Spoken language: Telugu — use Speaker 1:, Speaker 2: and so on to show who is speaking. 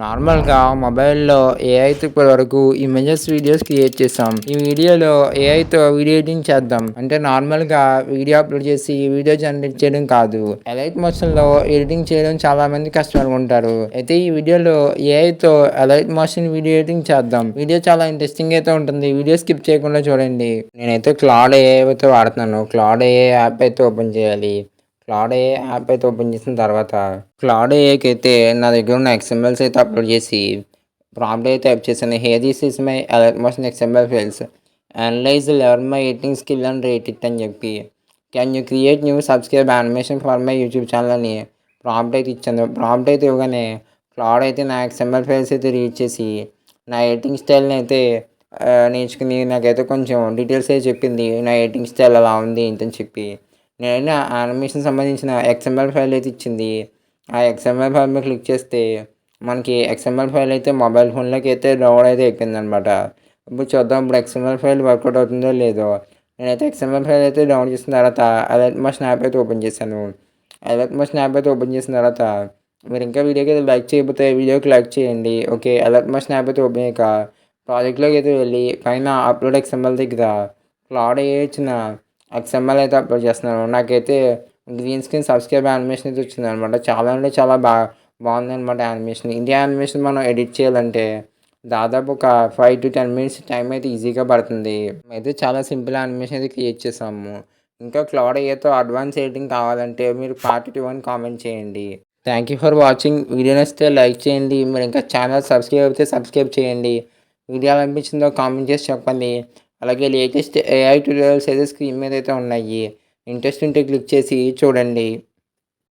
Speaker 1: నార్మల్‌గా మొబైల్‌లో ఏఐతో ఇప్పటివరకు ఇమేజెస్, వీడియోస్ క్రియేట్ చేసాం. ఈ వీడియోలో ఏఐతో వీడియో ఎడిటింగ్ చేద్దాం. అంటే నార్మల్‌గా వీడియో అప్‌లోడ్ చేసి వీడియో జనరేట్ చేయడం కాదు. ఎలైట్ మోషన్‌లో ఎడిటింగ్ చేయడం చాలా మంది కష్టపడుకుంటారు. అయితే ఈ వీడియోలో ఏఐతో ఎలైట్ మోషన్ వీడియో ఎడిటింగ్ చేద్దాం. వీడియో చాలా ఇంట్రెస్టింగ్ అయితే ఉంటుంది. వీడియో స్కిప్ చేయకుండా చూడండి. నేనైతే క్లాడ్ ఏఐ అయితే వాడుతున్నాను. క్లాడ్ ఏఐ యాప్ అయితే ఓపెన్ చేయాలి. క్లాడ్ ఏఐ యాప్ అయితే ఓపెన్ చేసిన తర్వాత క్లాడ్ ఏఐకి అయితే నా దగ్గర ఉన్న ఎక్స్ఎంఎల్స్ అయితే అప్లోడ్ చేసి ప్రాంప్ట్ అయితే టైప్ చేశాను. Here this is my alert motion XML files. Analyse learn my editing skill and rate it అని చెప్పి can you create new subscribe animation for my YouTube channel అని ప్రాంప్ట్ అయితే ఇచ్చాను. ప్రాంప్ట్ అయితే ఇవ్వగానే క్లాడ్ అయితే నా ఎక్స్ఎంఎల్ ఫైల్స్ అయితే రీడ్ చేసి నా ఎడిటింగ్ స్టైల్ని అయితే నేర్చుకుని నాకైతే కొంచెం డీటెయిల్స్ అయితే చెప్పింది. నా ఎడిటింగ్ స్టైల్ అలా ఉంది ఏంటని చెప్పి నేను యానిమేషన్ సంబంధించిన ఎక్స్ఎంఎల్ ఫైల్ అయితే ఇచ్చింది. ఆ ఎక్స్ఎంఎల్ ఫైల్ మీద క్లిక్ చేస్తే మనకి ఎక్స్ఎంఎల్ ఫైల్ అయితే మొబైల్ ఫోన్లోకి అయితే డౌన్లోడ్ అయితే అయిపోయిందనమాట. ఇప్పుడు చూద్దాం ఇప్పుడు ఎక్స్ఎంఎల్ ఫైల్ వర్కౌట్ అవుతుందో లేదో. నేనైతే ఎక్స్ఎంఎల్ ఫైల్ అయితే డౌన్లోడ్ చేసిన తర్వాత అలర్ట్ మోషన్ యాప్ అయితే ఓపెన్ చేశాను. అలర్ట్ మోషన్ యాప్ అయితే ఓపెన్ చేసిన తర్వాత మీరు ఇంకా వీడియోకి అయితే లైక్ చేయకపోతే వీడియోకి లైక్ చేయండి. ఓకే, అలర్ట్ మోషన్ యాప్ అయితే ఓపెన్ అయ్యాక ప్రాజెక్ట్లోకి అయితే వెళ్ళి పైన అప్లోడ్ ఎక్స్ఎంఎల్ దగ్గర క్లాడ్ ఏఐ ఇచ్చిన ఎక్స్ఎంఎల్ అయితే అప్లోడ్ చేస్తున్నాను. నాకైతే గ్రీన్ స్క్రీన్ సబ్స్క్రైబ్ యానిమేషన్ అయితే వచ్చిందనమాట. చాలా అంటే చాలా బాగుందనమాట యానిమేషన్. ఇండియా యానిమేషన్ మనం ఎడిట్ చేయాలంటే దాదాపు ఒక 5 to 10 మినిట్స్ టైం అయితే ఈజీగా పడుతుంది. అయితే చాలా సింపుల్ యానిమేషన్ అయితే క్రియేట్ చేసాము. ఇంకా క్లాడ్ ఏఐతో అడ్వాన్స్ ఎడిటింగ్ కావాలంటే మీరు పార్ట్ 2 అని కామెంట్ చేయండి. Thank you for watching. Video నచ్చితే లైక్ చేయండి. మీరు ఇంకా ఛానల్ సబ్స్క్రైబ్ అయితే సబ్స్క్రైబ్ చేయండి. వీడియో ఎలా అనిపించిందో కామెంట్ చేసి చెప్పండి. అలాగే లేటెస్ట్ ఏఐ ట్యుటోరియల్స్ అయితే స్క్రీన్ మీద అయితే ఉన్నాయి. ఇంట్రెస్ట్ ఉంటే క్లిక్ చేసి చూడండి.